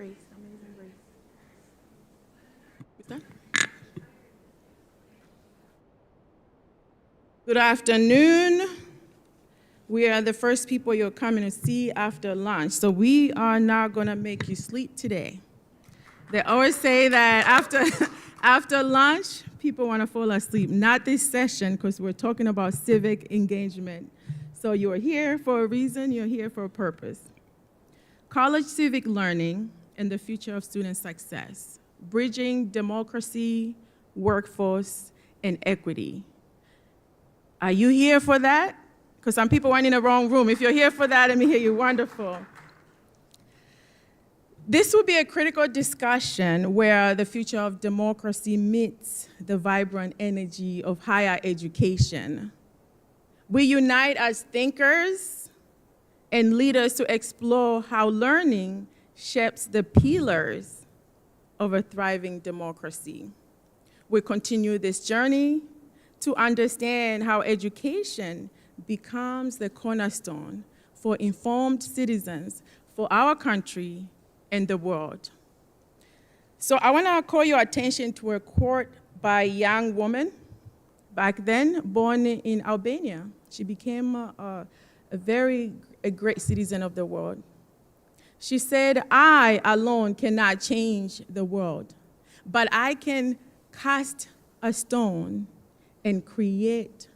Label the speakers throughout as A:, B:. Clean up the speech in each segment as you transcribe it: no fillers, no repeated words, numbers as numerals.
A: grace, amazing grace. Is that? Good afternoon. We are the first people you're coming to see after lunch. So we are not going to make you sleep today. They always say that after lunch, people want to fall asleep. Not this session, because we're talking about civic engagement. So you're here for a reason, you're here for a purpose. College civic learning and the future of student success, bridging democracy, workforce, and equity. Are you here for that? Because some people weren't in the wrong room. If you're here for that, let me hear you. Wonderful. This will be a critical discussion where the future of democracy meets the vibrant energy of higher education. We unite as thinkers and leaders to explore how learning shapes the pillars of a thriving democracy. We continue this journey to understand how education becomes the cornerstone for informed citizens for our country and the world. So I want to call your attention to a quote by a young woman, back then born in Albania. She became a great citizen of the world. She said, "I alone cannot change the world, but I can cast a stone and create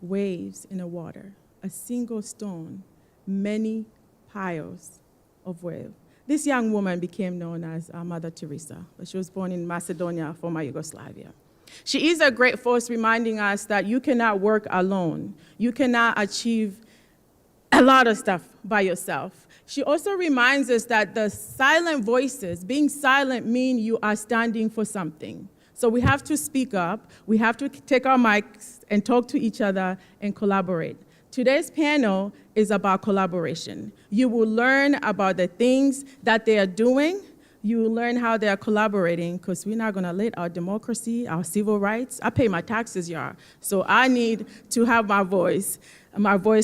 A: waves in the water. A single stone, many piles of waves." This young woman became known as Mother Teresa, but she was born in Macedonia, former Yugoslavia. She is a great force reminding us that you cannot work alone. You cannot achieve a lot of stuff by yourself. She also reminds us that the silent voices, being silent, mean you are standing for something. So we have to speak up, we have to take our mics and talk to each other and collaborate. Today's panel is about collaboration. You will learn about the things that they are doing. You will learn how they are collaborating, because we're not gonna let our democracy, our civil rights, I pay my taxes, y'all. So I need to have my voice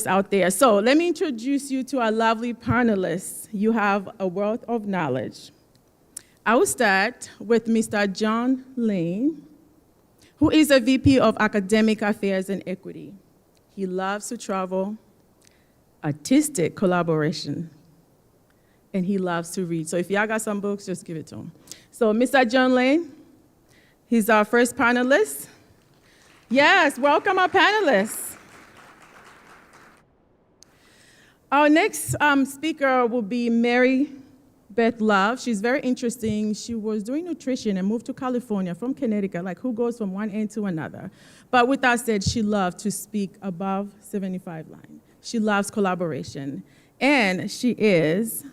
A: out there. So let me introduce you to our lovely panelists. You have a wealth of knowledge. I will start with Mr. John Lane, who is a VP of Academic Affairs and Equity. He loves to travel, artistic collaboration, and he loves to read. So if y'all got some books, just give it to him. So Mr. John Lane, he's our first panelist. Yes, welcome our panelists. Our next speaker will be Mary Beth Love. She's very interesting. She was doing nutrition and moved to California from Connecticut, like who goes from one end to another. But with that said, she loved to speak above 75 line. She loves collaboration. And she is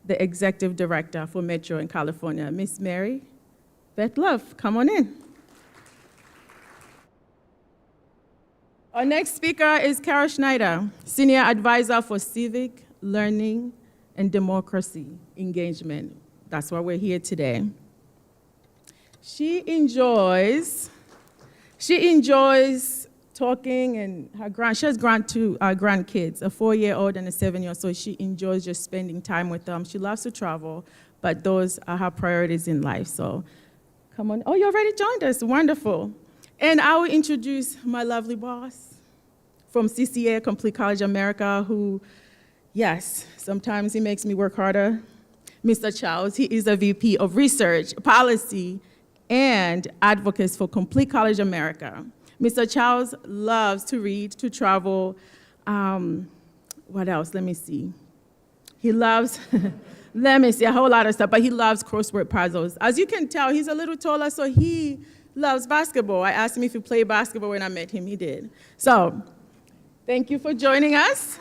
A: the executive director for Metro in California. Miss Mary Beth Love, come on in. Our next speaker is Kara Schneider, senior advisor for civic learning and democracy engagement. That's why we're here today. She enjoys talking, and she has two grandkids, a 4-year-old and a 7-year-old, so she enjoys just spending time with them. She loves to travel, but those are her priorities in life. So come on. Oh, you already joined us. Wonderful. And I will introduce my lovely boss from CCA, Complete College America, who, yes, sometimes he makes me work harder. Mr. Charles, he is a VP of Research, Policy, and Advocacy for Complete College America. Mr. Charles loves to read, to travel. What else? Let me see. He loves, a whole lot of stuff, but he loves crossword puzzles. As you can tell, he's a little taller, so he loves basketball. I asked him if he played basketball when I met him. He did. So, thank you for joining us.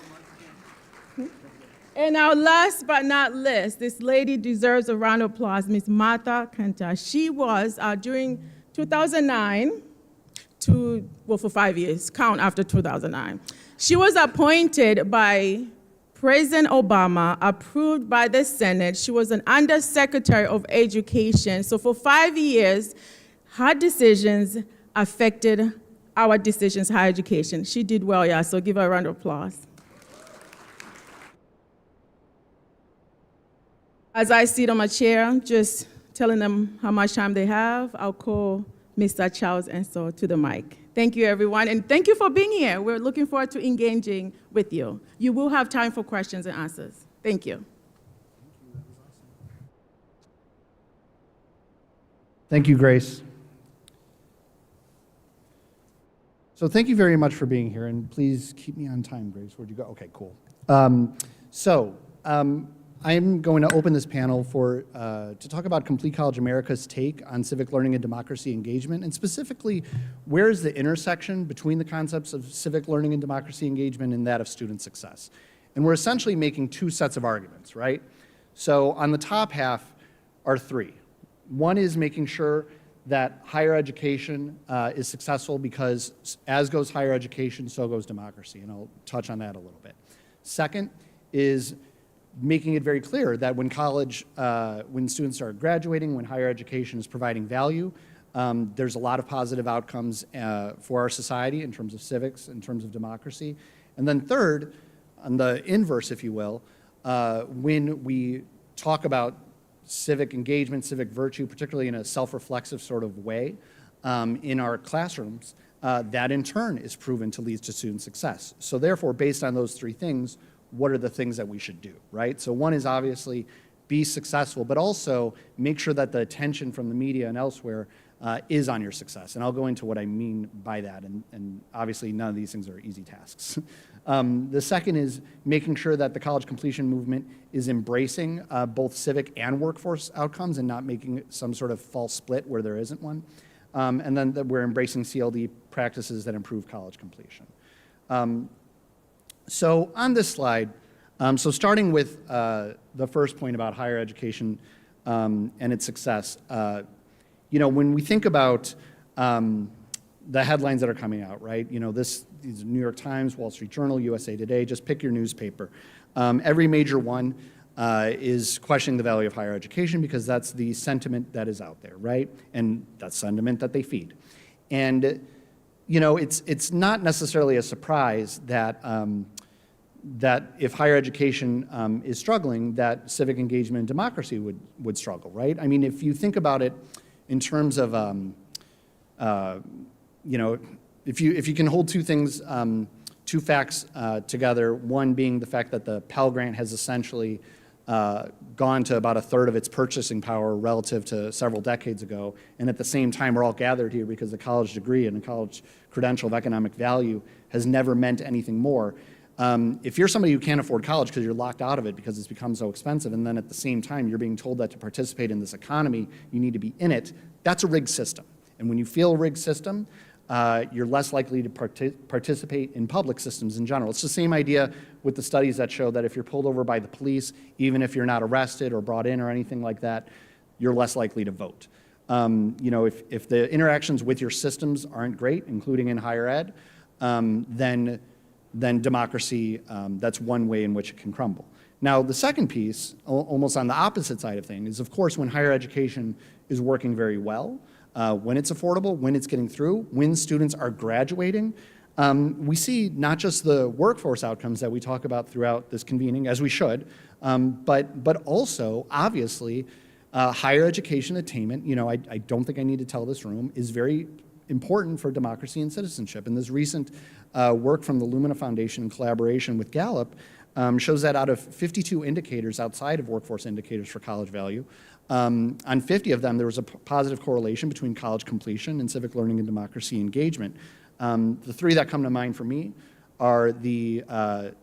A: And our last but not least, this lady deserves a round of applause, Ms. Martha Kanta. She was, during 2009, for 5 years, count after 2009. She was appointed by President Obama, approved by the Senate. She was an Undersecretary of Education. So for 5 years, her decisions affected our decisions, higher education. She did well, yeah, so give her a round of applause. As I sit on my chair, just telling them how much time they have, I'll call Mr. Charles Ensor to the mic. Thank you, everyone, and thank you for being here. We're looking forward to engaging with you. You will have time for questions and answers. Thank you.
B: Thank you, Grace. So thank you very much for being here, and please keep me on time, Grace. Where'd you go? Okay, cool. I'm going to open this panel to talk about Complete College America's take on civic learning and democracy engagement, and specifically, where is the intersection between the concepts of civic learning and democracy engagement and that of student success? And we're essentially making two sets of arguments, right? So on the top half are three. One is making sure that higher education is successful because as goes higher education, so goes democracy, and I'll touch on that a little bit. Second is making it very clear that when when students are graduating, when higher education is providing value, there's a lot of positive outcomes for our society in terms of civics, in terms of democracy. And then third, on the inverse, if you will, when we talk about civic engagement, civic virtue, particularly in a self-reflexive sort of way in our classrooms, that in turn is proven to lead to student success. So therefore, based on those three things, what are the things that we should do, right? So one is obviously be successful, but also make sure that the attention from the media and elsewhere is on your success. And I'll go into what I mean by that, and obviously none of these things are easy tasks. The second is making sure that the college completion movement is embracing both civic and workforce outcomes and not making some sort of false split where there isn't one. And then that we're embracing CLD practices that improve college completion. So on this slide, so starting with the first point about higher education and its success, when we think about the headlines that are coming out, right? These New York Times, Wall Street Journal, USA Today, just pick your newspaper. Every major one is questioning the value of higher education because that's the sentiment that is out there, right? And that's sentiment that they feed. And it's not necessarily a surprise that that if higher education is struggling, that civic engagement and democracy would struggle, right? I mean, if you think about it in terms of, if you can hold two things, two facts together, one being the fact that the Pell Grant has essentially gone to about a third of its purchasing power relative to several decades ago, and at the same time we're all gathered here because the college degree and the college credential of economic value has never meant anything more. If you're somebody who can't afford college because you're locked out of it because it's become so expensive, and then at the same time you're being told that to participate in this economy, you need to be in it, that's a rigged system. And when you feel a rigged system, you're less likely to participate in public systems in general. It's the same idea with the studies that show that if you're pulled over by the police, even if you're not arrested or brought in or anything like that, you're less likely to vote. If the interactions with your systems aren't great, including in higher ed, then democracy, that's one way in which it can crumble. Now, the second piece, almost on the opposite side of things, is of course when higher education is working very well, when it's affordable, when it's getting through, when students are graduating, we see not just the workforce outcomes that we talk about throughout this convening, as we should, but also, obviously, higher education attainment, I don't think I need to tell this room, is very important for democracy and citizenship. And this recent work from the Lumina Foundation in collaboration with Gallup shows that out of 52 indicators outside of workforce indicators for college value, on 50 of them there was a positive correlation between college completion and civic learning and democracy engagement. The three that come to mind for me are you're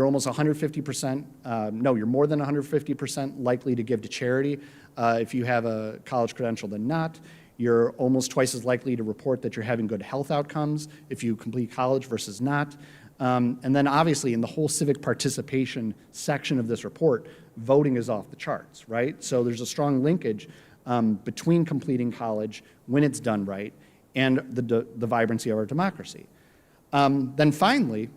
B: almost 150%, you're more than 150% likely to give to charity if you have a college credential than not. You're almost twice as likely to report that you're having good health outcomes if you complete college versus not. And then obviously in the whole civic participation section of this report, voting is off the charts, right? So there's a strong linkage between completing college when it's done right and the vibrancy of our democracy. Then finally,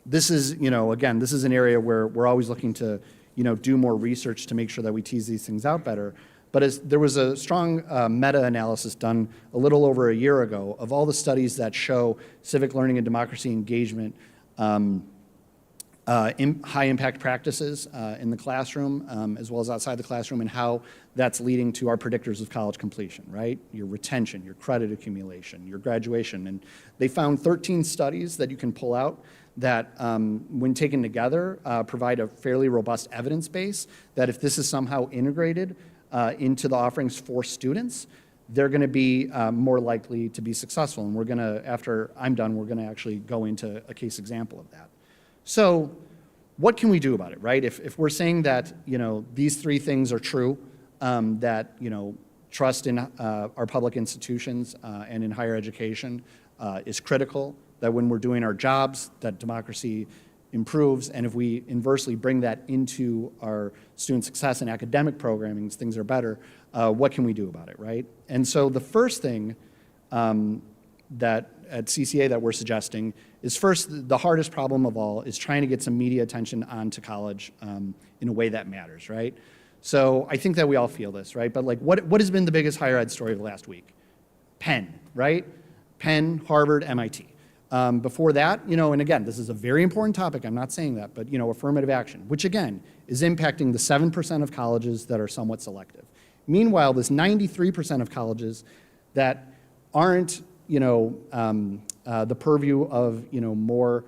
B: this is, again, this is an area where we're always looking to, do more research to make sure that we tease these things out better. But there was a strong meta-analysis done a little over a year ago of all the studies that show civic learning and democracy engagement high impact practices in the classroom as well as outside the classroom, and how that's leading to our predictors of college completion, right? Your retention, your credit accumulation, your graduation. And they found 13 studies that you can pull out that when taken together provide a fairly robust evidence base that if this is somehow integrated into the offerings for students, they're going to be more likely to be successful. And we're going to, after I'm done, we're going to actually go into a case example of that. So what can we do about it, right? If we're saying that, these three things are true, that, trust in our public institutions and in higher education is critical, that when we're doing our jobs, that democracy improves, and if we inversely bring that into our student success and academic programming, things are better, what can we do about it, right? And so the first thing that at CCA that we're suggesting is first, the hardest problem of all is trying to get some media attention onto college in a way that matters, right? So I think that we all feel this, right? But like, what has been the biggest higher ed story of the last week? Penn, right? Penn, Harvard, MIT. Before that, and again, this is a very important topic, I'm not saying that, but affirmative action, which again, is impacting the 7% of colleges that are somewhat selective. Meanwhile, this 93% of colleges that aren't, the purview of, more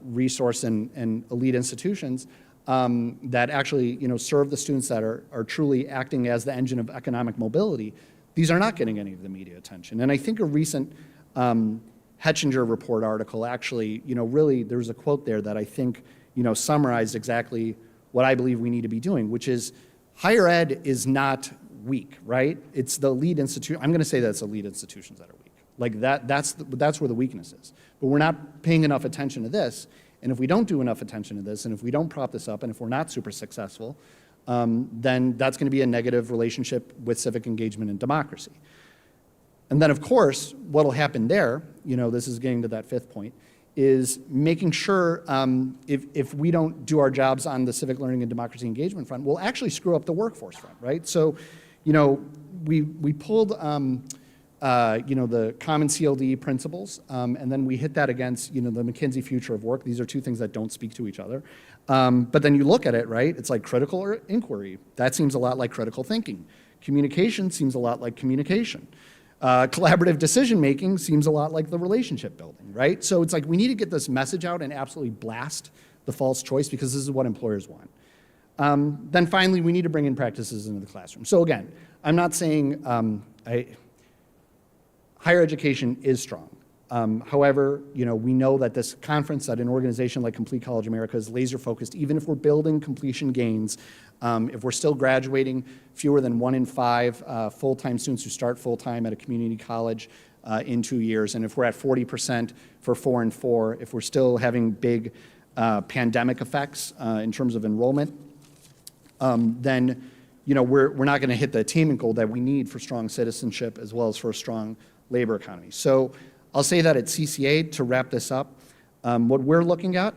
B: resource and elite institutions that actually, serve the students that are truly acting as the engine of economic mobility, these are not getting any of the media attention. And I think a recent Hetchinger Report article actually, really, there's a quote there that I think, summarized exactly what I believe we need to be doing, which is higher ed is not weak, right? It's the elite institution. I'm going to say that it's elite institutions that are weak. Like that's where the weakness is. But we're not paying enough attention to this. And if we don't do enough attention to this, and if we don't prop this up, and if we're not super successful, then that's going to be a negative relationship with civic engagement and democracy. And then, of course, what will happen there, this is getting to that fifth point, is making sure if we don't do our jobs on the civic learning and democracy engagement front, we'll actually screw up the workforce front, right? So, we pulled, the common CLD principles, and then we hit that against, the McKinsey future of work. These are two things that don't speak to each other. But then you look at it, right? It's like critical inquiry. That seems a lot like critical thinking. Communication seems a lot like communication. Collaborative decision-making seems a lot like the relationship building, right? So it's like we need to get this message out and absolutely blast the false choice because this is what employers want. Then finally, we need to bring in practices into the classroom. So again, I'm not saying higher education is strong. However, we know that this conference, that an organization like Complete College America is laser focused, even if we're building completion gains, if we're still graduating fewer than 1 in 5 full-time students who start full-time at a community college in 2 years, and if we're at 40% for 4 and 4, if we're still having big pandemic effects in terms of enrollment, then we're not going to hit the attainment goal that we need for strong citizenship as well as for a strong labor economy. So I'll say that at CCA, to wrap this up, what we're looking at,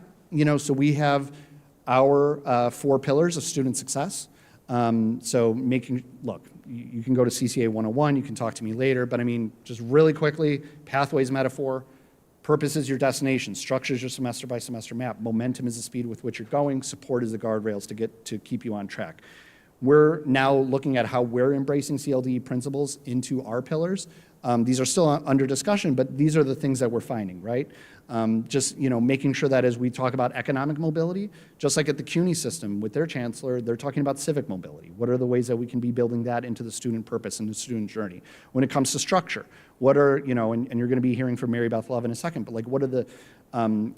B: so we have our 4 pillars of student success. So look, you can go to CCA 101, you can talk to me later, but I mean, just really quickly, pathways metaphor, purpose is your destination, structure is your semester by semester map, momentum is the speed with which you're going, support is the guardrails to keep you on track. We're now looking at how we're embracing CLD principles into our pillars. These are still under discussion, but these are the things that we're finding, right? Just making sure that as we talk about economic mobility, just like at the CUNY system with their chancellor, they're talking about civic mobility. What are the ways that we can be building that into the student purpose and the student journey? When it comes to structure, what are, and you're going to be hearing from Mary Beth Love in a second, but like what are the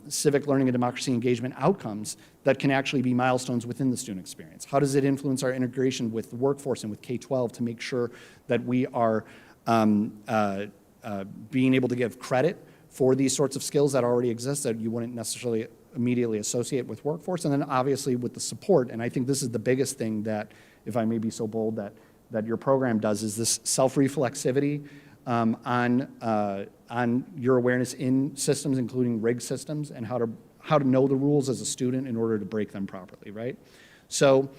B: civic learning and democracy engagement outcomes that can actually be milestones within the student experience? How does it influence our integration with the workforce and with K-12 to make sure that we are being able to give credit for these sorts of skills that already exist that you wouldn't necessarily immediately associate with workforce, and then obviously with the support. And I think this is the biggest thing that, if I may be so bold, that your program does, is this self-reflexivity on your awareness in systems, including rig systems, and how to know the rules as a student in order to break them properly, right? So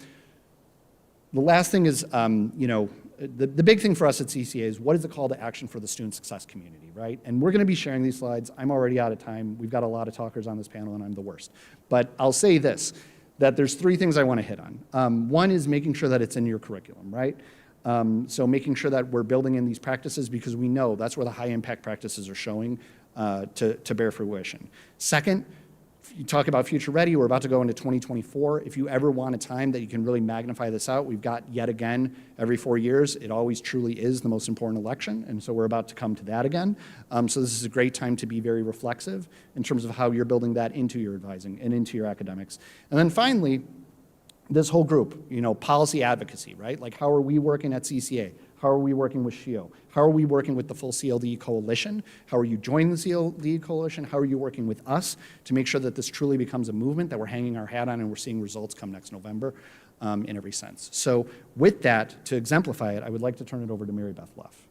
B: The last thing is, the big thing for us at CCA is what is the call to action for the student success community, right? And we're going to be sharing these slides. I'm already out of time. We've got a lot of talkers on this panel, and I'm the worst. But I'll say this, that there's 3 things I want to hit on. One is making sure that it's in your curriculum, right? So making sure that we're building in these practices because we know that's where the high impact practices are showing to bear fruition. Second, you talk about future ready, we're about to go into 2024. If you ever want a time that you can really magnify this out, we've got yet again, every 4 years, it always truly is the most important election, and so we're about to come to that again. So this is a great time to be very reflexive in terms of how you're building that into your advising and into your academics. And then finally, this whole group, policy advocacy, right? Like how are we working at CCA? How are we working with SHIO? How are we working with the full CLD coalition? How are you joining the CLD coalition? How are you working with us to make sure that this truly becomes a movement that we're hanging our hat on and we're seeing results come next November in every sense? So with that, to exemplify it, I would like to turn it over to Mary Beth Luff.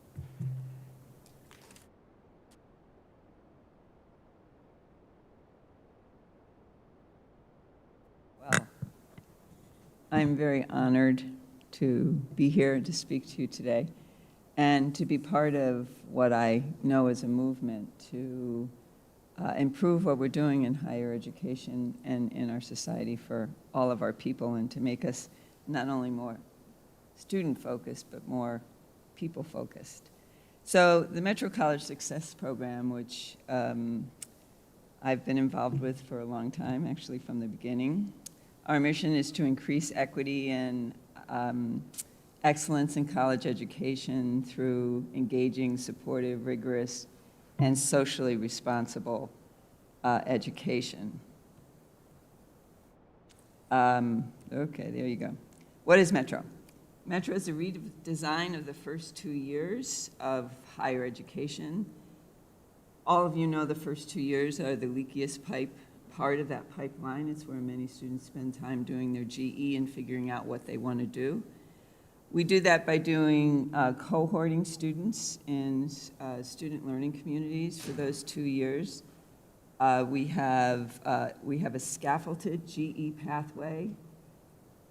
C: Well, I'm very honored to be here and to speak to you today and to be part of what I know is a movement to improve what we're doing in higher education and in our society for all of our people and to make us not only more student-focused but more people-focused. So the Metro College Success Program, which I've been involved with for a long time, actually from the beginning, our mission is to increase equity and excellence in college education through engaging, supportive, rigorous, and socially responsible education. Okay, there you go. What is Metro? Metro is a redesign of the first 2 years of higher education. All of you know the first 2 years are the leakiest part of that pipeline. It's where many students spend time doing their GE and figuring out what they want to do. We do that by doing cohorting students in student learning communities for those 2 years. We have a scaffolded GE pathway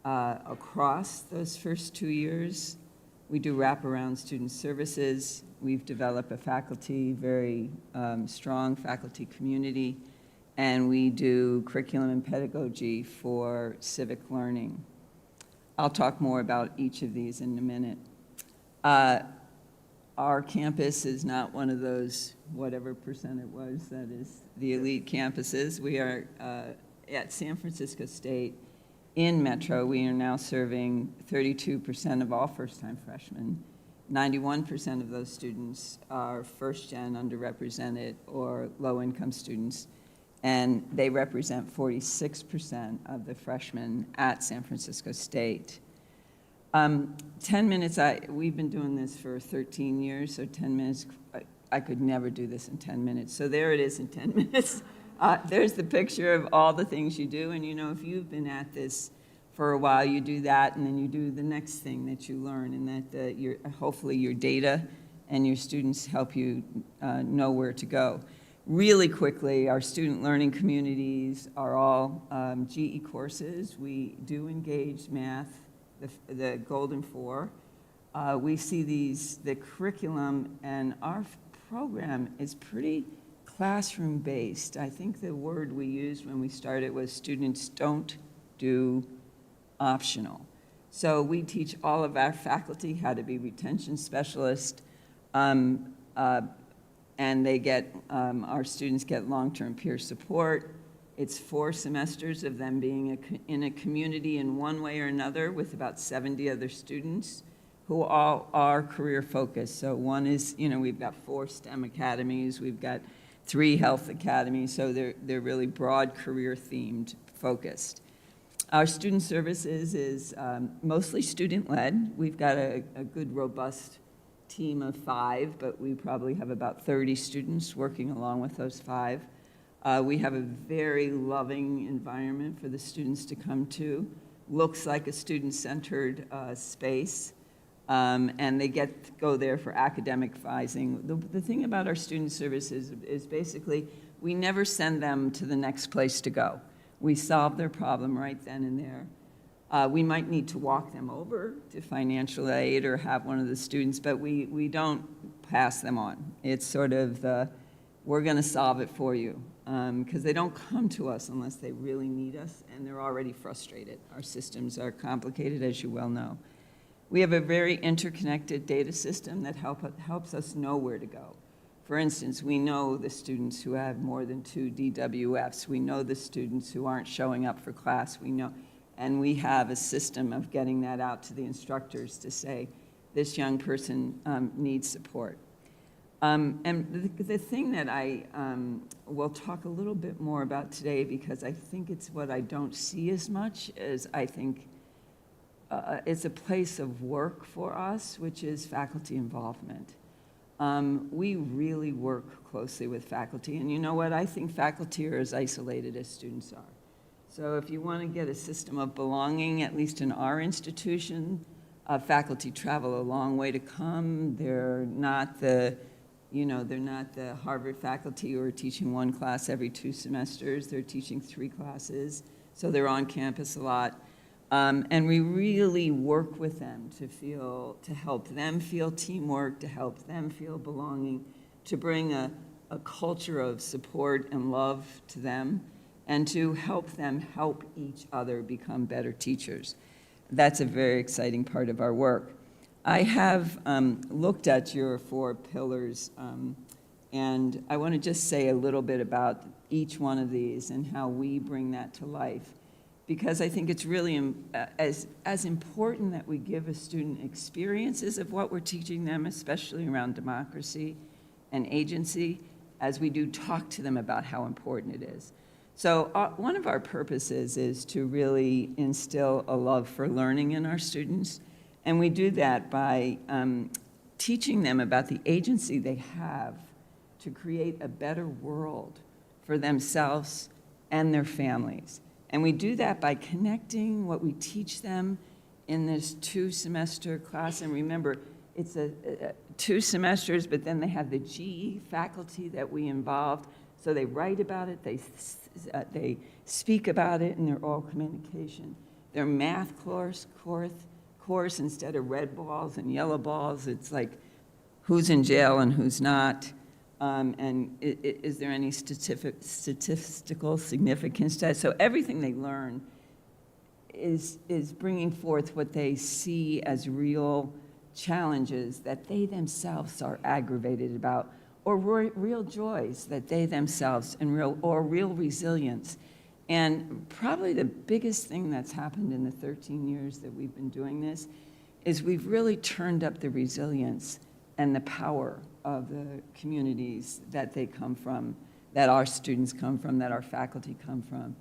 C: across those first 2 years. We do wraparound student services. We've developed a very strong faculty community, and we do curriculum and pedagogy for civic learning. I'll talk more about each of these in a minute. Our campus is not one of those, whatever percent it was, that is the elite campuses. We are at San Francisco State in Metro. We are now serving 32% of all first-time freshmen. 91% of those students are first-gen, underrepresented, or low-income students, and they represent 46% of the freshmen at San Francisco State. 10 minutes, we've been doing this for 13 years, so 10 minutes, I could never do this in 10 minutes. So there it is in 10 minutes. There's the picture of all the things you do, and if you've been at this for a while, you do that, and then you do the next thing that you learn, and that hopefully your data and your students help you know where to go. Really quickly, our student learning communities are all GE courses. We do engage math, the Golden Four. We see the curriculum, and our program is pretty classroom-based. I think the word we used when we started was students don't do optional. So we teach all of our faculty how to be retention specialists, and our students get long-term peer support. It's 4 semesters of them being in a community in one way or another with about 70 other students who all are career focused. So one is, we've got 4 STEM academies, we've got 3 health academies, so they're really broad career themed focused. Our student services is mostly student-led. We've got a good, robust team of 5, but we probably have about 30 students working along with those 5. We have a very loving environment for the students to come to. Looks like a student-centered space, and they get to go there for academic advising. The thing about our student services is basically we never send them to the next place to go. We solve their problem right then and there. We might need to walk them over to financial aid or have one of the students, but we don't pass them on. It's sort of we're going to solve it for you, because they don't come to us unless they really need us, and they're already frustrated. Our systems are complicated, as you well know. We have a very interconnected data system that helps us know where to go. For instance, we know the students who have more than 2 DWFs. We know the students who aren't showing up for class. We know, and we have a system of getting that out to the instructors to say, this young person needs support. And the thing that I will talk a little bit more about today, because I think it's what I don't see as much, is I think it's a place of work for us, which is faculty involvement. We really work closely with faculty, and you know what? I think faculty are as isolated as students are. So if you want to get a system of belonging, at least in our institution, faculty travel a long way to come. They're not the Harvard faculty who are teaching 1 class every 2 semesters. They're teaching 3 classes, so they're on campus a lot. And we really work with them to help them feel teamwork, to help them feel belonging, to bring a culture of support and love to them, and to help them help each other become better teachers. That's a very exciting part of our work. I have looked at your 4 pillars, and I want to just say a little bit about each one of these and how we bring that to life, because I think it's really as important that we give a student experiences of what we're teaching them, especially around democracy and agency, as we do talk to them about how important it is. So one of our purposes is to really instill a love for learning in our students, and we do that by teaching them about the agency they have to create a better world for themselves and their families. And we do that by connecting what we teach them in this 2-semester class. And remember, it's 2 semesters, but then they have the GE faculty that we involved. So they write about it, they speak about it, and they're all communication. Their math course, instead of red balls and yellow balls, it's like who's in jail and who's not. And is there any statistical significance to that? So everything they learn is bringing forth what they see as real challenges that they themselves are aggravated about, or real joys that they themselves, and real resilience. And probably the biggest thing that's happened in the 13 years that we've been doing this is we've really turned up the resilience and the power of the communities that they come from, that our students come from, that our faculty come from,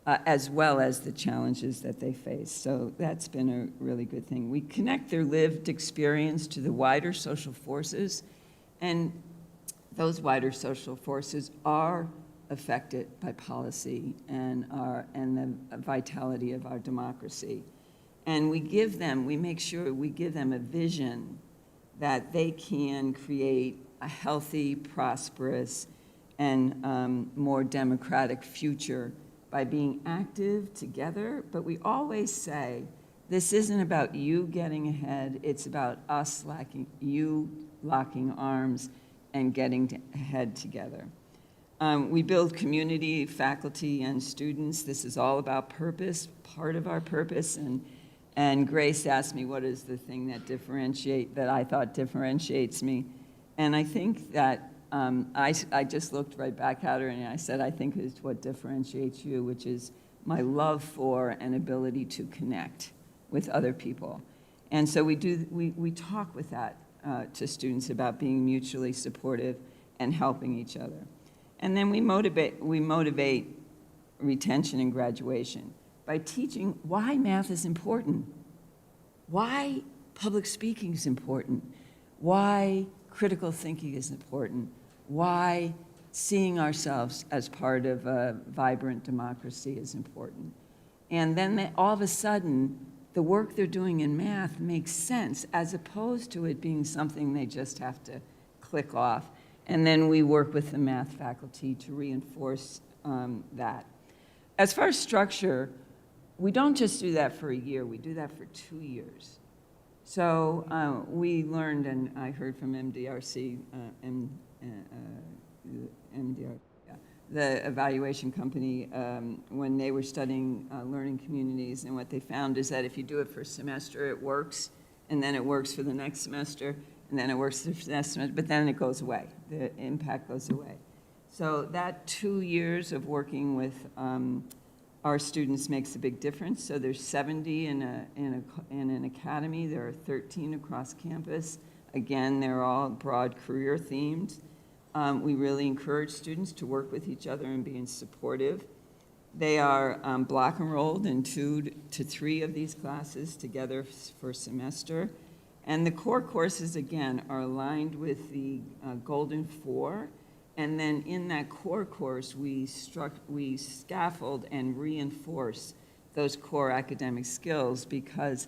C: as well as the challenges that they face. So that's been a really good thing. We connect their lived experience to the wider social forces, and those wider social forces are affected by policy and the vitality of our democracy. And we make sure we give them a vision that they can create a healthy, prosperous, and more democratic future by being active together. But we always say, this isn't about you getting ahead, it's about us locking arms and getting ahead together. We build community, faculty, and students. This is all about purpose, part of our purpose. And Grace asked me, what is the thing that I thought differentiates me? And I think that I just looked right back at her and I said, I think it's what differentiates you, which is my love for and ability to connect with other people. And so we talk with that to students about being mutually supportive and helping each other. And then we motivate retention and graduation by teaching why math is important, why public speaking is important, why critical thinking is important, why seeing ourselves as part of a vibrant democracy is important. And then all of a sudden, the work they're doing in math makes sense, as opposed to it being something they just have to click off. And then we work with the math faculty to reinforce that. As far as structure, we don't just do that for a year, we do that for 2 years. So we learned, and I heard from MDRC, MDR, yeah, the evaluation company, when they were studying learning communities, and what they found is that if you do it for a semester, it works, and then it works for the next semester, and then it works for the next semester, but then it goes away. The impact goes away. So that 2 years of working with our students makes a big difference. So there's 70 in an academy. There are 13 across campus. Again, they're all broad career themed. We really encourage students to work with each other and being supportive. They are block enrolled in 2 to 3 of these classes together for a semester. And the core courses, again, are aligned with the Golden 4. And then in that core course, we scaffold and reinforce those core academic skills, because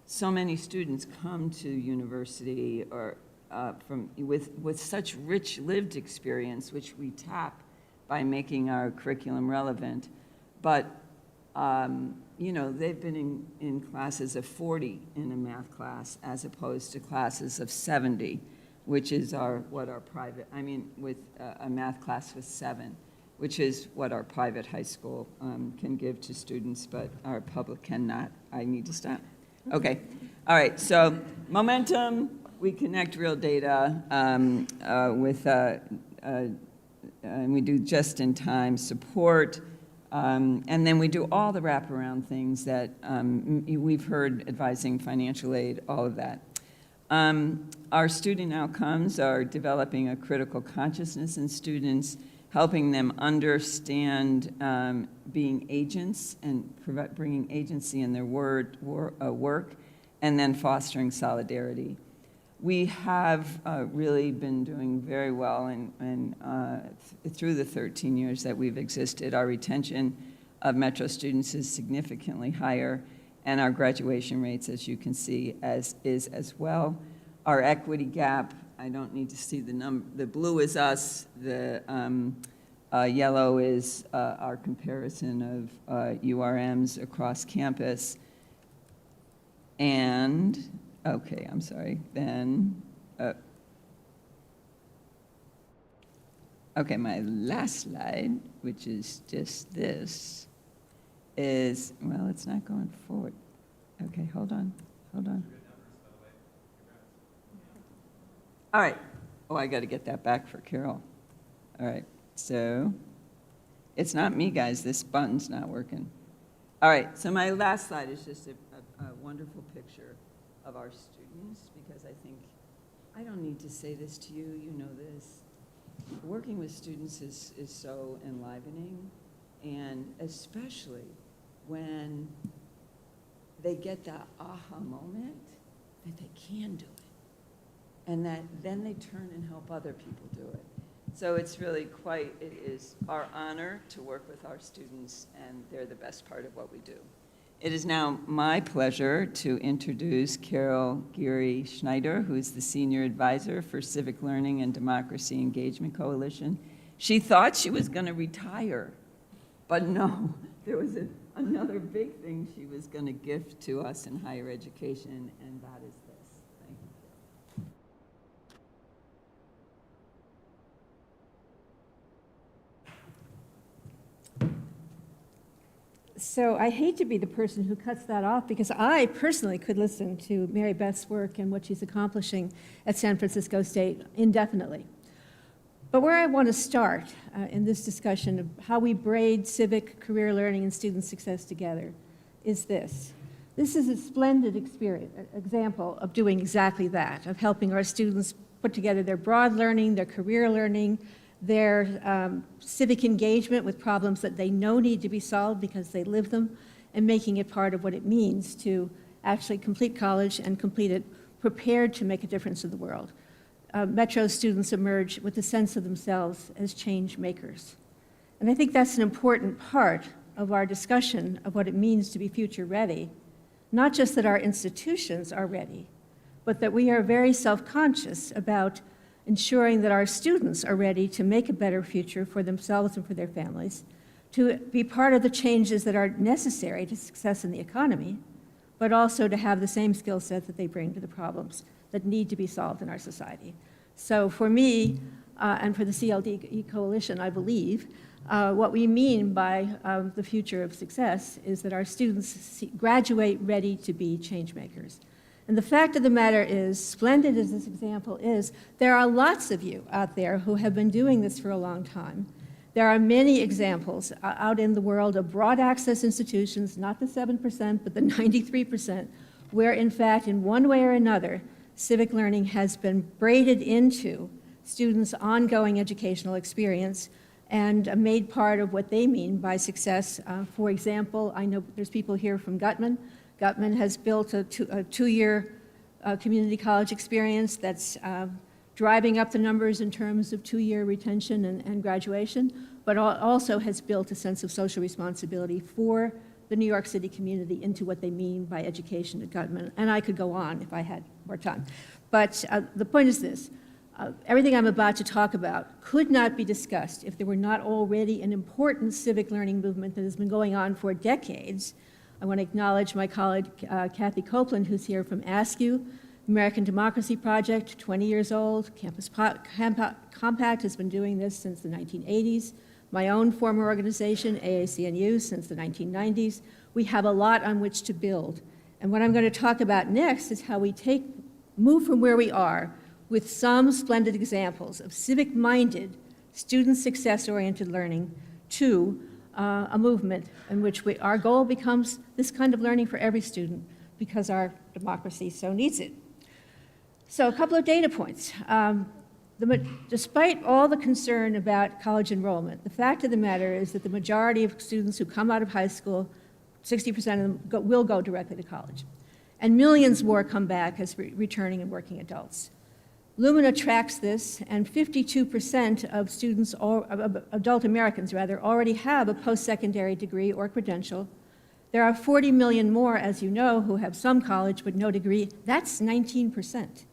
C: so many students come to university or with such rich lived experience, which we tap by making our curriculum relevant. But you know, they've been in classes of 40 in a math class as opposed to classes of 70. Which is with a math class with 7, which is what our private high school can give to students, but our public cannot. I need to stop. Okay. All right. So momentum, we connect real data and we do just-in-time support, and then we do all the wraparound things that we've heard, advising financial aid, all of that. Our student outcomes are developing a critical consciousness in students, helping them understand being agents and bringing agency in their work, and then fostering solidarity. We have really been doing very well through the 13 years that we've existed. Our retention of Metro students is significantly higher, and our graduation rates, as you can see, is as well. Our equity gap, I don't need to see the number. The blue is us. The yellow is our comparison of URMs across campus. And, okay, I'm sorry, then, okay, my last slide, which is just this, is, well, it's not going forward. Okay, hold on. All right. Oh, I got to get that back for Carol. All right, so it's not me, guys. This button's not working. All right, so my last slide is just a wonderful picture of our students, because I think, I don't need to say this to you, you know this. Working with students is so enlivening, and especially when they get that aha moment that they can do it, and that then they turn and help other people do it. So it's really it is our honor to work with our students, and they're the best part of what we do. It is now my pleasure to introduce Carol Geary-Schneider, who is the Senior Advisor for Civic Learning and Democracy Engagement Coalition. She thought she was going to retire, but no, there was another big thing she was going to gift to us in higher education, and that is this. Thank you, Carol.
D: So I hate to be the person who cuts that off, because I personally could listen to Mary Beth's work and what she's accomplishing at San Francisco State indefinitely. But where I want to start in this discussion of how we braid civic, career learning, and student success together is this. This is a splendid example of doing exactly that, of helping our students put together their broad learning, their career learning, their civic engagement with problems that they know need to be solved because they live them, and making it part of what it means to actually complete college and complete it prepared to make a difference in the world. Metro students emerge with a sense of themselves as change makers. And I think that's an important part of our discussion of what it means to be future ready. Not just that our institutions are ready, but that we are very self-conscious about ensuring that our students are ready to make a better future for themselves and for their families, to be part of the changes that are necessary to success in the economy, but also to have the same skill set that they bring to the problems that need to be solved in our society. So for me, and for the CLD Coalition, I believe, what we mean by the future of success is that our students graduate ready to be change makers. And the fact of the matter is, splendid as this example is, there are lots of you out there who have been doing this for a long time. There are many examples out in the world of broad access institutions, not the 7%, but the 93%, where in fact, in one way or another, civic learning has been braided into students' ongoing educational experience and made part of what they mean by success. For example, I know there's people here from Gutman. Gutman has built a two-year community college experience that's driving up the numbers in terms of two-year retention and graduation, but also has built a sense of social responsibility for the New York City community into what they mean by education at Gutman. And I could go on if I had more time. But the point is this. Everything I'm about to talk about could not be discussed if there were not already an important civic learning movement that has been going on for decades. I want to acknowledge my colleague, Kathy Copeland, who's here from ASCU, American Democracy Project, 20 years old. Campus Compact has been doing this since the 1980s. My own former organization, AACNU, since the 1990s. We have a lot on which to build. And what I'm going to talk about next is how we move from where we are with some splendid examples of civic-minded, student success-oriented learning to a movement in which our goal becomes this kind of learning for every student because our democracy so needs it. So a couple of data points. Despite all the concern about college enrollment, the fact of the matter is that the majority of students who come out of high school, 60% of them will go directly to college. And millions more come back as returning and working adults. Lumina tracks this, and 52% of students, adult Americans rather, already have a post-secondary degree or credential. There are 40 million more, as you know, who have some college but no degree. That's 19%.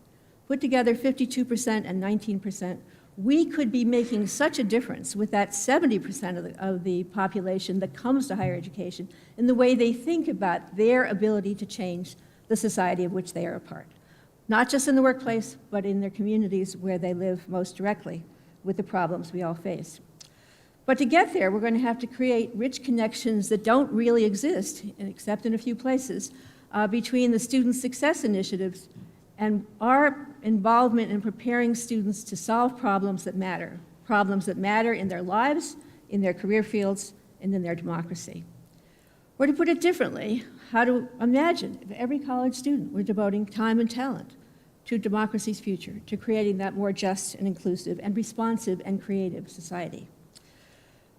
D: Put together 52% and 19%, we could be making such a difference with that 70% of the population that comes to higher education in the way they think about their ability to change the society of which they are a part. Not just in the workplace, but in their communities where they live most directly with the problems we all face. But to get there, we're going to have to create rich connections that don't really exist, except in a few places, between the student success initiatives and our involvement in preparing students to solve problems that matter in their lives, in their career fields, and in their democracy. Or to put it differently, how to imagine if every college student were devoting time and talent to democracy's future, to creating that more just and inclusive and responsive and creative society.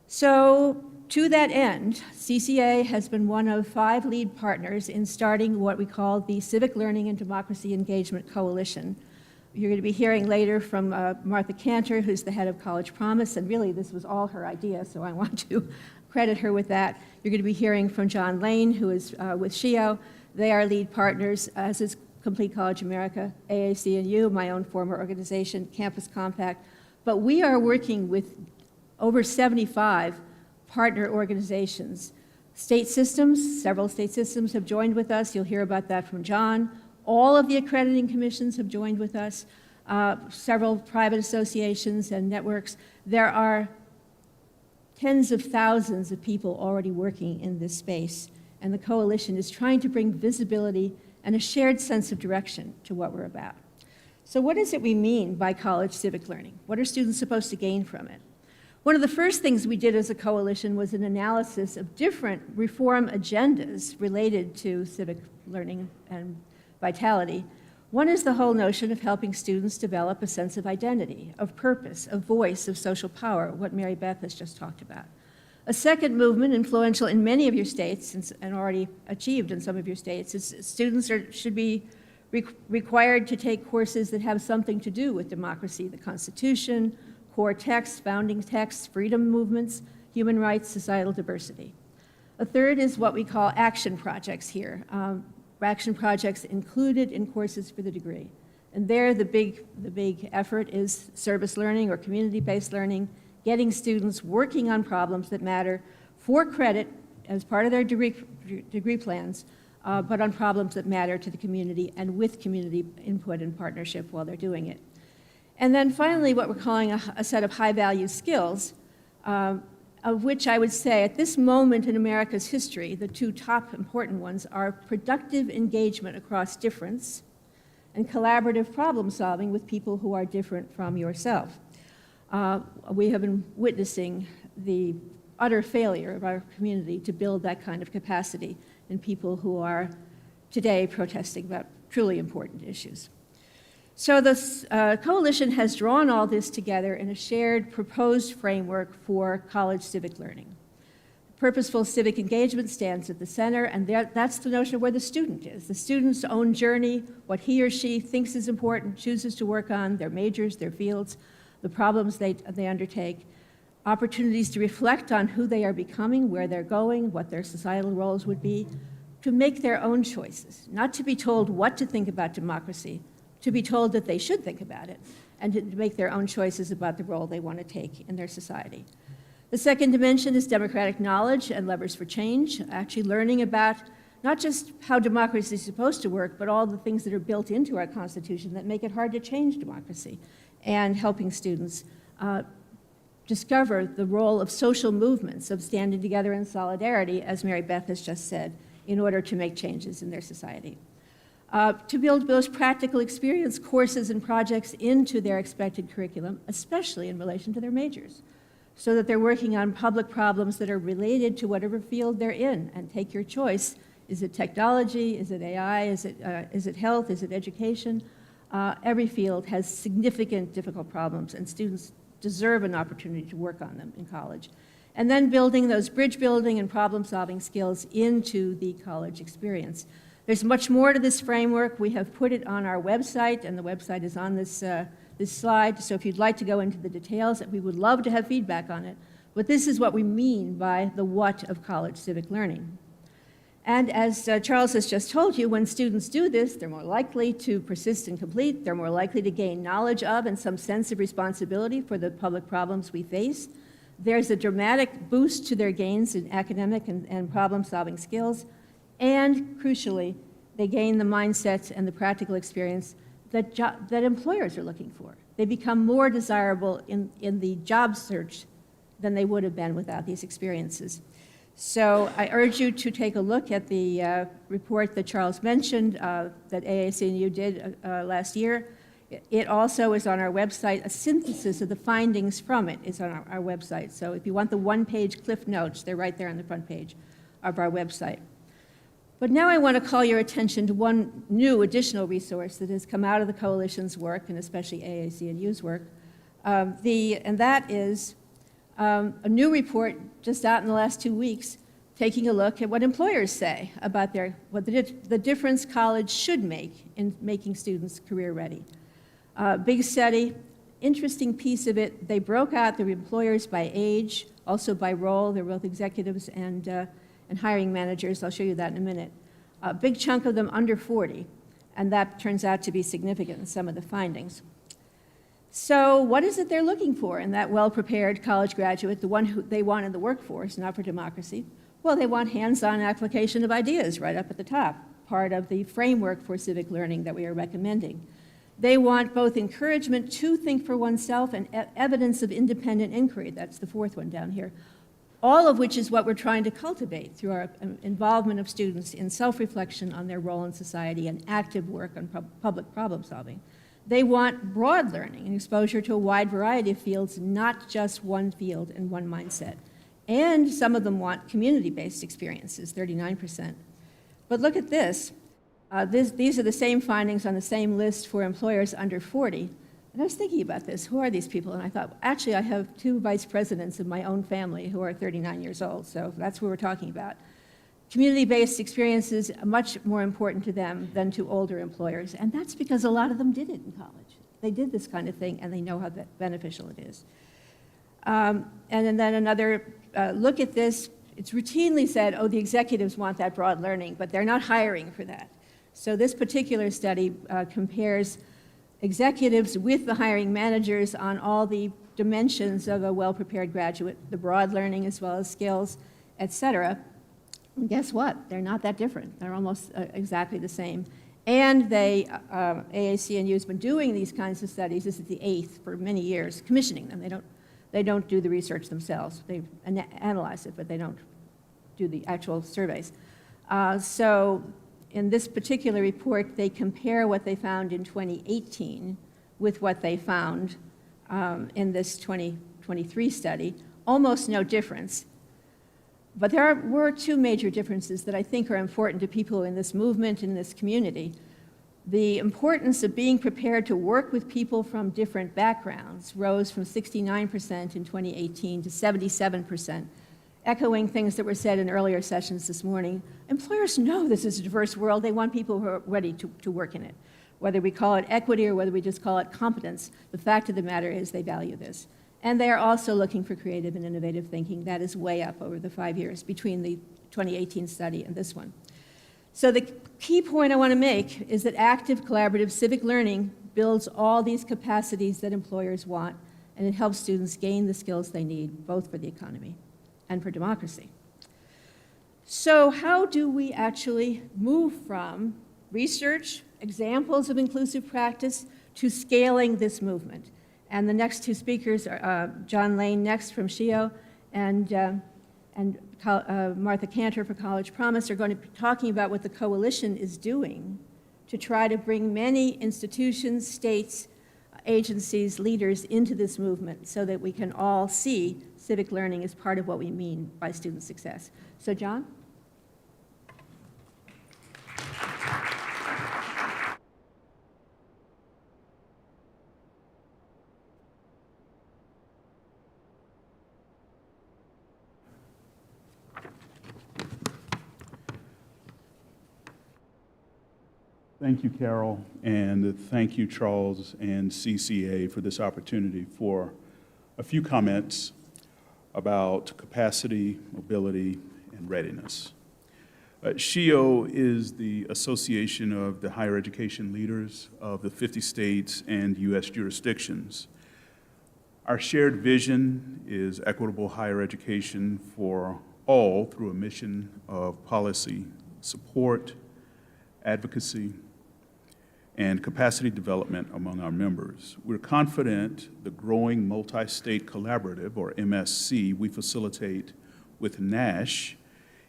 D: So to that end, CCA has been one of 5 lead partners in starting what we call the Civic Learning and Democracy Engagement Coalition. You're going to be hearing later from Martha Cantor, who's the head of College Promise, and really this was all her idea, so I want to credit her with that. You're going to be hearing from John Lane, who is with SHIO. They are lead partners, as is Complete College America, AACNU, my own former organization, Campus Compact. But we are working with over 75 partner organizations. State systems, several state systems have joined with us. You'll hear about that from John. All of the accrediting commissions have joined with us, several private associations and networks. There are tens of thousands of people already working in this space, and the coalition is trying to bring visibility and a shared sense of direction to what we're about. So what is it we mean by college civic learning? What are students supposed to gain from it? One of the first things we did as a coalition was an analysis of different reform agendas related to civic learning and vitality. One is the whole notion of helping students develop a sense of identity, of purpose, of voice, of social power, what Mary Beth has just talked about. A second movement, influential in many of your states and already achieved in some of your states, is students should be required to take courses that have something to do with democracy, the Constitution, core texts, founding texts, freedom movements, human rights, societal diversity. A third is what we call action projects here. Action projects included in courses for the degree. And there, the big effort is service learning or community-based learning, getting students working on problems that matter for credit as part of their degree plans, but on problems that matter to the community and with community input and partnership while they're doing it. And then finally, what we're calling a set of high-value skills, of which I would say at this moment in America's history, the two top important ones are productive engagement across difference and collaborative problem solving with people who are different from yourself. We have been witnessing the utter failure of our community to build that kind of capacity in people who are today protesting about truly important issues. So this coalition has drawn all this together in a shared proposed framework for college civic learning. Purposeful civic engagement stands at the center, and that's the notion of where the student is. The student's own journey, what he or she thinks is important, chooses to work on, their majors, their fields, the problems they undertake, opportunities to reflect on who they are becoming, where they're going, what their societal roles would be, to make their own choices, not to be told what to think about democracy, to be told that they should think about it, and to make their own choices about the role they want to take in their society. The second dimension is democratic knowledge and levers for change, actually learning about not just how democracy is supposed to work, but all the things that are built into our Constitution that make it hard to change democracy, and helping students discover the role of social movements, of standing together in solidarity, as Mary Beth has just said, in order to make changes in their society. To build those practical experience courses and projects into their expected curriculum, especially in relation to their majors, so that they're working on public problems that are related to whatever field they're in, and take your choice. Is it technology? Is it AI? Is it health? Is it education? Every field has significant difficult problems, and students deserve an opportunity to work on them in college. And then building those bridge building and problem solving skills into the college experience. There's much more to this framework. We have put it on our website, and the website is on this slide. So if you'd like to go into the details, we would love to have feedback on it. But this is what we mean by the what of college civic learning. And as Charles has just told you, when students do this, they're more likely to persist and complete. They're more likely to gain knowledge of and some sense of responsibility for the public problems we face. There's a dramatic boost to their gains in academic and problem-solving skills. And crucially, they gain the mindsets and the practical experience that employers are looking for. They become more desirable in the job search than they would have been without these experiences. So I urge you to take a look at the report that Charles mentioned that AAC&U did last year. It also is on our website. A synthesis of the findings from it is on our website. So if you want the one-page Cliff Notes, they're right there on the front page of our website. But now I want to call your attention to one new additional resource that has come out of the coalition's work, and especially AAC&U's work. And that is a new report just out in the last 2 weeks, taking a look at what employers say about the difference college should make in making students career ready. Big study, interesting piece of it. They broke out the employers by age, also by role. They're both executives and hiring managers. I'll show you that in a minute. A big chunk of them under 40, and that turns out to be significant in some of the findings. So what is it they're looking for in that well-prepared college graduate, the one who they want in the workforce, not for democracy? Well, they want hands-on application of ideas right up at the top, part of the framework for civic learning that we are recommending. They want both encouragement to think for oneself and evidence of independent inquiry. That's the fourth one down here. All of which is what we're trying to cultivate through our involvement of students in self-reflection on their role in society and active work on public problem solving. They want broad learning and exposure to a wide variety of fields, not just one field and one mindset. And some of them want community-based experiences, 39%. But look at this. These are the same findings on the same list for employers under 40. And I was thinking about this. Who are these people? And I thought, actually, I have 2 vice presidents in my own family who are 39 years old, so that's what we're talking about. Community-based experiences are much more important to them than to older employers, and that's because a lot of them did it in college. They did this kind of thing, and they know how beneficial it is. And then another look at this. It's routinely said, oh, the executives want that broad learning, but they're not hiring for that. So this particular study compares executives with the hiring managers on all the dimensions of a well-prepared graduate, the broad learning as well as skills, et cetera. And guess what? They're not that different. They're almost exactly the same. And AAC&U has been doing these kinds of studies. This is the 8th for many years, commissioning them. They don't do the research themselves. They analyze it, but they don't do the actual surveys. So in this particular report, they compare what they found in 2018 with what they found in this 2023 study. Almost no difference. But there were two major differences that I think are important to people in this movement, in this community. The importance of being prepared to work with people from different backgrounds rose from 69% in 2018 to 77%, echoing things that were said in earlier sessions this morning. Employers know this is a diverse world. They want people who are ready to work in it. Whether we call it equity or whether we just call it competence, the fact of the matter is they value this. And they are also looking for creative and innovative thinking. That is way up over the 5 years between the 2018 study and this one. So the key point I want to make is that active, collaborative civic learning builds all these capacities that employers want, and it helps students gain the skills they need, both for the economy and for democracy. So how do we actually move from research, examples of inclusive practice, to scaling this movement? And the next two speakers are John Lane next from SHIO and Martha Cantor for College Promise are going to be talking about what the coalition is doing to try to bring many institutions, states, agencies, leaders into this movement so that we can all see civic learning as part of what we mean by student success. So John?
E: Thank you, Carol, and thank you, Charles and CCA, for this opportunity for a few comments about capacity, mobility, and readiness. SHIO is the Association of the Higher Education Leaders of the 50 states and U.S. jurisdictions. Our shared vision is equitable higher education for all through a mission of policy support, advocacy, and capacity development among our members. We're confident the growing multi-state collaborative, or MSC, we facilitate with NASH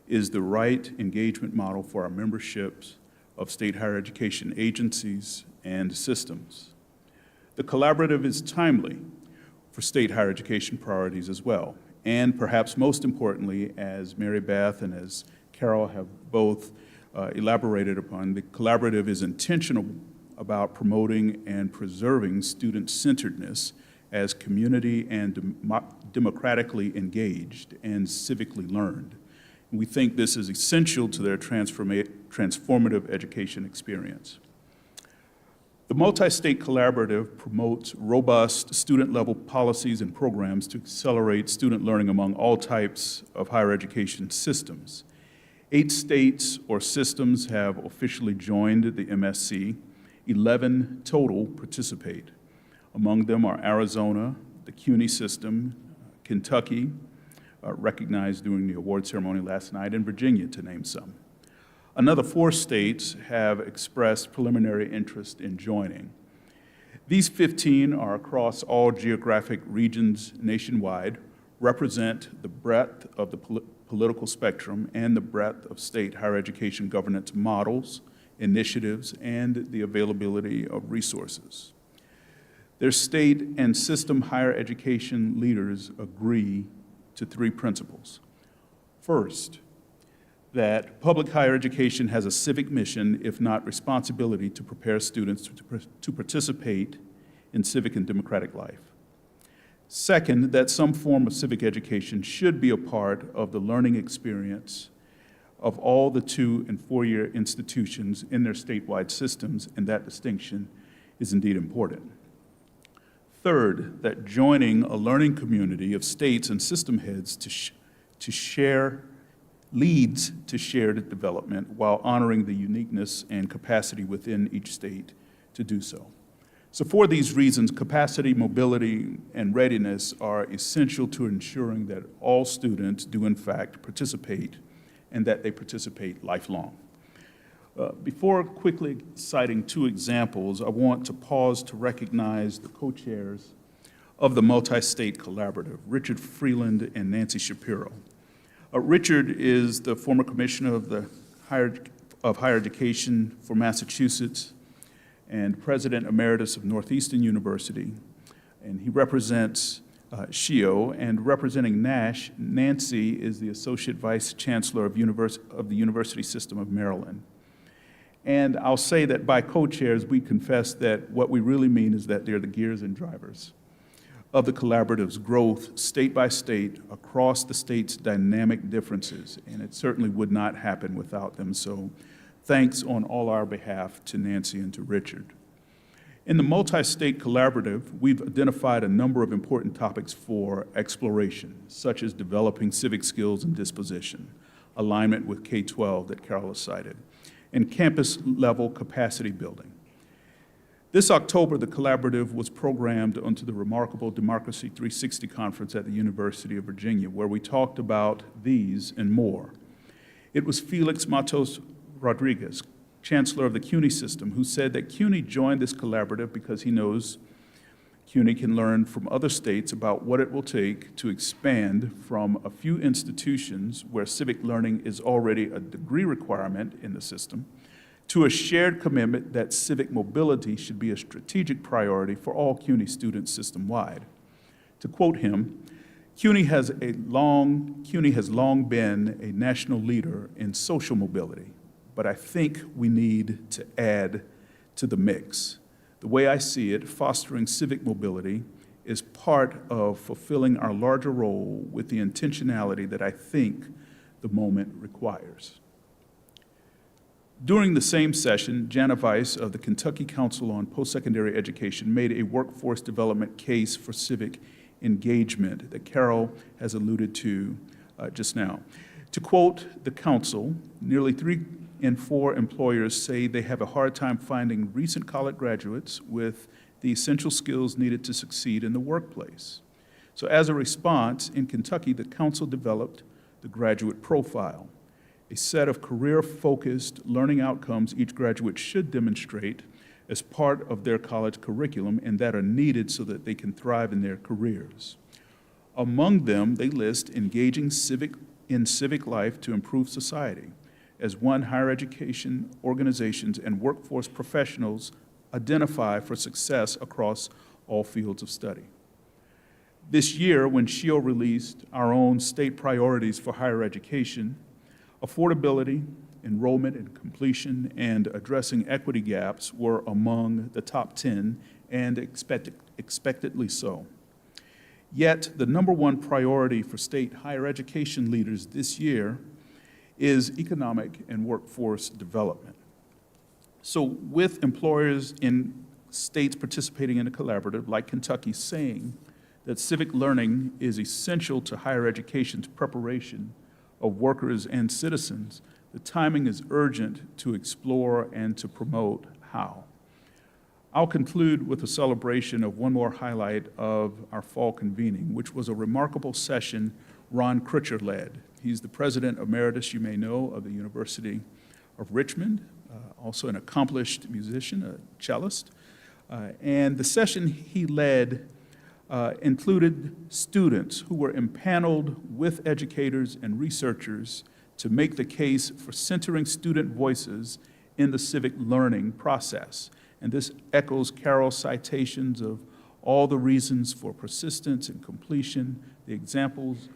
E: is the right engagement model for our memberships of state higher education agencies and systems. The collaborative is timely for state higher education priorities as well. And perhaps most importantly, as Mary Beth and as Carol have both elaborated upon, the collaborative is intentional about promoting and preserving student-centeredness as community and democratically engaged and civically learned. And we think this is essential to their transformative education experience. The multi-state collaborative promotes robust student-level policies and programs to accelerate student learning among all types of higher education systems. 8 states or systems have officially joined the MSC. 11 total participate. Among them are Arizona, the CUNY system, Kentucky, recognized during the award ceremony last night, and Virginia, to name some. Another 4 states have expressed preliminary interest in joining. These 15 are across all geographic regions nationwide, represent the breadth of the political spectrum and the breadth of state higher education governance models, initiatives, and the availability of resources. Their state and system higher education leaders agree to 3 principles. First, that public higher education has a civic mission, if not responsibility, to prepare students to participate in civic and democratic life. Second, that some form of civic education should be a part of the learning experience of all the 2- and 4-year institutions in their statewide systems, and that distinction is indeed important. Third, that joining a learning community of states and system heads to share leads to shared development while honoring the uniqueness and capacity within each state to do so. So for these reasons, capacity, mobility, and readiness are essential to ensuring that all students do in fact participate and that they participate lifelong. Before quickly citing two examples, I want to pause to recognize the co-chairs of the Multi-State Collaborative, Richard Freeland and Nancy Shapiro. Richard is the former commissioner of higher education for Massachusetts and president emeritus of Northeastern University, and he represents SHIO, and representing Nash, Nancy is the associate vice chancellor of the University System of Maryland. And I'll say that by co-chairs, we confess that what we really mean is that they're the gears and drivers of the collaborative's growth state by state across the state's dynamic differences, and it certainly would not happen without them. So thanks on all our behalf to Nancy and to Richard. In the Multi-State Collaborative, we've identified a number of important topics for exploration, such as developing civic skills and disposition, alignment with K-12 that Carol has cited, and campus-level capacity building. This October, the collaborative was programmed onto the remarkable Democracy 360 conference at the University of Virginia, where we talked about these and more. It was Felix Matos Rodriguez, Chancellor of the CUNY system, who said that CUNY joined this collaborative because he knows CUNY can learn from other states about what it will take to expand from a few institutions where civic learning is already a degree requirement in the system to a shared commitment that civic mobility should be a strategic priority for all CUNY students system-wide. To quote him, CUNY has long been a national leader in social mobility, but I think we need to add to the mix. The way I see it, fostering civic mobility is part of fulfilling our larger role with the intentionality that I think the moment requires. During the same session, Jana Weiss of the Kentucky Council on Post-Secondary Education made a workforce development case for civic engagement that Carol has alluded to just now. To quote the council, nearly 3 in 4 employers say they have a hard time finding recent college graduates with the essential skills needed to succeed in the workplace. So as a response, in Kentucky, the council developed the graduate profile, a set of career-focused learning outcomes each graduate should demonstrate as part of their college curriculum and that are needed so that they can thrive in their careers. Among them, they list engaging in civic life to improve society, as one higher education organizations and workforce professionals identify for success across all fields of study. This year, when SHIO released our own state priorities for higher education, affordability, enrollment and completion, and addressing equity gaps were among the top 10, and expectedly so. Yet, the #1 priority for state higher education leaders this year is economic and workforce development. So with employers in states participating in a collaborative, like Kentucky, saying that civic learning is essential to higher education's preparation of workers and citizens, the timing is urgent to explore and to promote how. I'll conclude with a celebration of one more highlight of our fall convening, which was a remarkable session Ron Critcher led. He's the president emeritus, you may know, of the University of Richmond, also an accomplished musician, a cellist. And the session he led included students who were empaneled with educators and researchers to make the case for centering student voices in the civic learning process. And this echoes Carol's citations of all the reasons for persistence and completion, the examples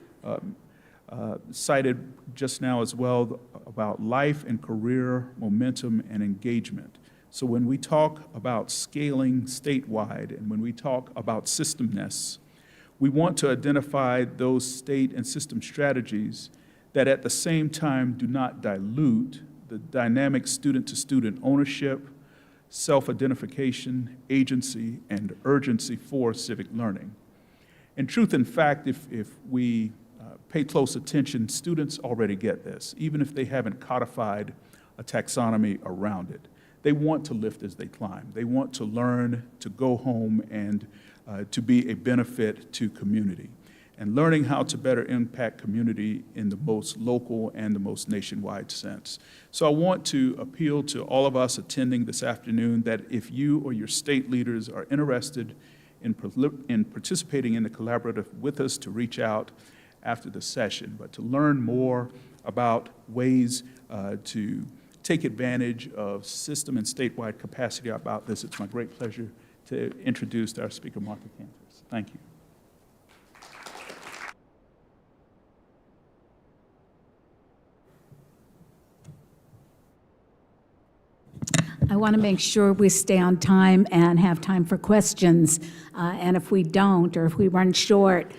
E: cited just now as well about life and career momentum and engagement. So when we talk about scaling statewide and when we talk about systemness, we want to identify those state and system strategies that at the same time do not dilute the dynamic student-to-student ownership, self-identification, agency, and urgency for civic learning. In truth and fact, if we pay close attention, students already get this, even if they haven't codified a taxonomy around it. they want to lift as they climb. They want to learn, to go home, and to be a benefit to community. And learning how to better impact community in the most local and the most nationwide sense. So I want to appeal to all of us attending this afternoon that if you or your state leaders are interested in participating in the collaborative with us, to reach out after the session, but to learn more about ways to take advantage of system and statewide capacity about this, it's my great pleasure to introduce our speaker, Martha Cantos. Thank you.
F: I want to make sure we stay on time and have time for questions. And if we don't, or if we run short,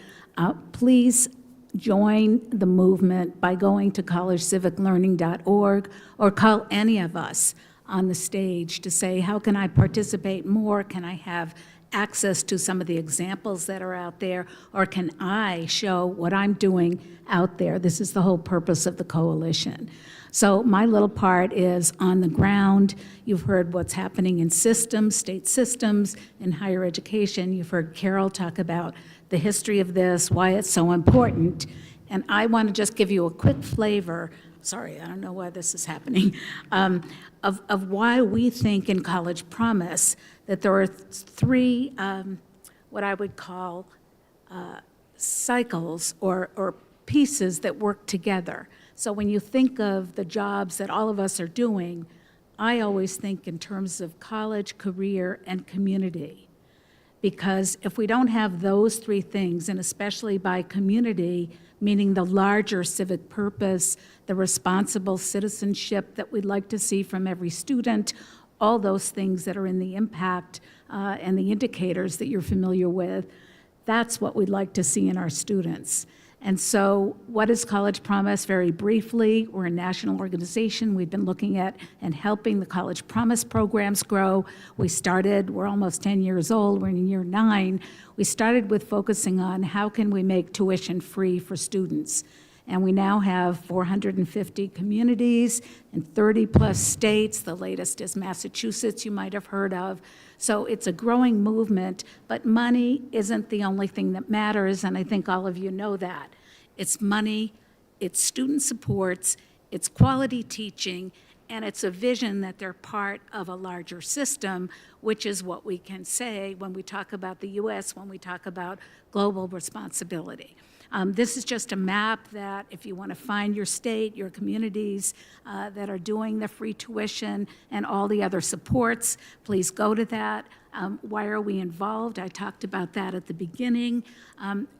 F: please join the movement by going to collegeciviclearning.org or call any of us on the stage to say, how can I participate more? Can I have access to some of the examples that are out there? Or can I show what I'm doing out there? This is the whole purpose of the coalition. So my little part is on the ground. You've heard what's happening in systems, state systems, in higher education. You've heard Carol talk about the history of this, why it's so important. And I want to just give you a quick flavor, sorry, I don't know why this is happening, of why we think in College Promise that there are three, what I would call cycles or pieces that work together. So when you think of the jobs that all of us are doing, I always think in terms of college, career, and community. Because if we don't have those three things, and especially by community, meaning the larger civic purpose, the responsible citizenship that we'd like to see from every student, all those things that are in the impact and the indicators that you're familiar with, that's what we'd like to see in our students. And so what is College Promise? Very briefly, we're a national organization. We've been looking at and helping the College Promise programs grow. We're almost 10 years old, we're in year 9. We started with focusing on how can we make tuition free for students. And we now have 450 communities in 30 plus states. The latest is Massachusetts, you might have heard of. So it's a growing movement, but money isn't the only thing that matters, and I think all of you know that. It's money, it's student supports, it's quality teaching, and it's a vision that they're part of a larger system, which is what we can say when we talk about the US, when we talk about global responsibility. This is just a map that if you want to find your state, your communities that are doing the free tuition and all the other supports, please go to that. Why are we involved? I talked about that at the beginning.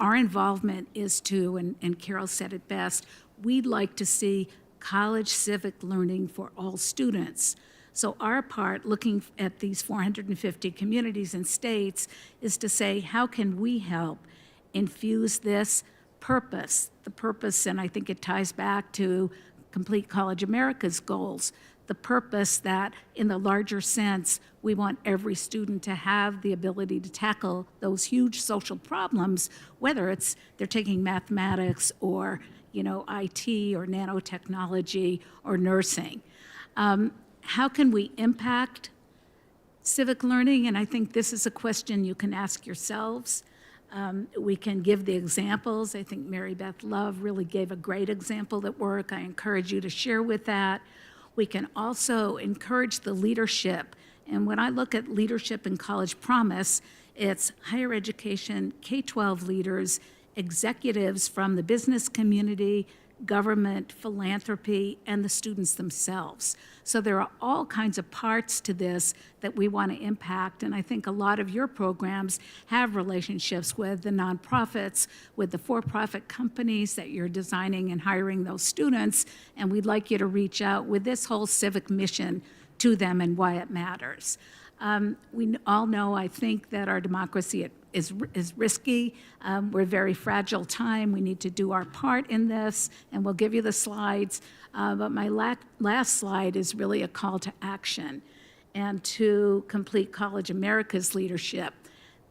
F: Our involvement is to, and Carol said it best, we'd like to see college civic learning for all students. So our part, looking at these 450 communities and states, is to say, how can we help infuse this purpose, the purpose, and I think it ties back to Complete College America's goals, the purpose that in the larger sense, we want every student to have the ability to tackle those huge social problems, whether it's they're taking mathematics or IT or nanotechnology or nursing. How can we impact civic learning? And I think this is a question you can ask yourselves. We can give the examples. I think Mary Beth Love really gave a great example at work. I encourage you to share with that. We can also encourage the leadership. And when I look at leadership in College Promise, it's higher education, K-12 leaders, executives from the business community, government, philanthropy, and the students themselves. So there are all kinds of parts to this that we want to impact, and I think a lot of your programs have relationships with the nonprofits, with the for-profit companies that you're designing and hiring those students, and we'd like you to reach out with this whole civic mission to them and why it matters. We all know, I think, that our democracy is risky. We're a very fragile time. We need to do our part in this, and we'll give you the slides. But my last slide is really a call to action and to Complete College America's leadership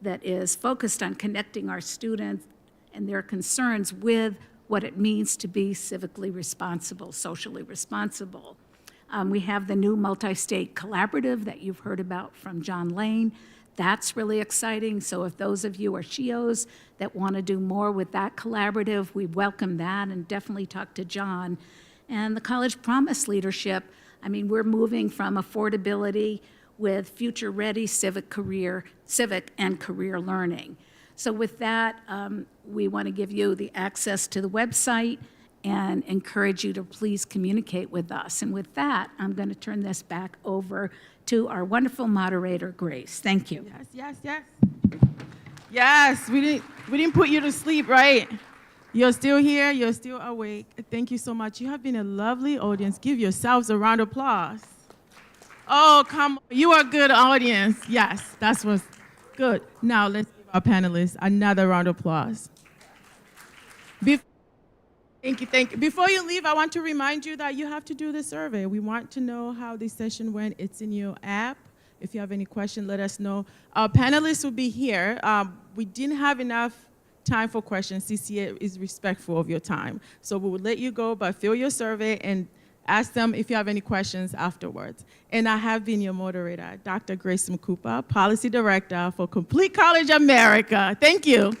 F: that is focused on connecting our students and their concerns with what it means to be civically responsible, socially responsible. We have the new multi-state collaborative that you've heard about from John Lane. That's really exciting. So if those of you are SHIOs that want to do more with that collaborative, we welcome that, and definitely talk to John. And the College Promise leadership, I mean, we're moving from affordability with future-ready civic and career learning. So with that, we want to give you the access to the website and encourage you to please communicate with us. And with that, I'm going to turn this back over to our wonderful moderator, Grace. Thank you.
A: Yes, yes, yes. Yes, we didn't put you to sleep, right? You're still here, you're still awake. Thank you so much. You have been a lovely audience. Give yourselves a round of applause. Oh, come on. You are a good audience. Yes, that's what's good. Now let's give our panelists another round of applause. Thank you, thank you. Before you leave, I want to remind you that you have to do the survey. We want to know how this session went. It's in your app. If you have any question, let us know. Our panelists will be here. We didn't have enough time for questions. CCA is respectful of your time. So we will let you go, but fill your survey and ask them if you have any questions afterwards. And I have been your moderator, Dr. Grace Mkupa, Policy Director for Complete College America. Thank you.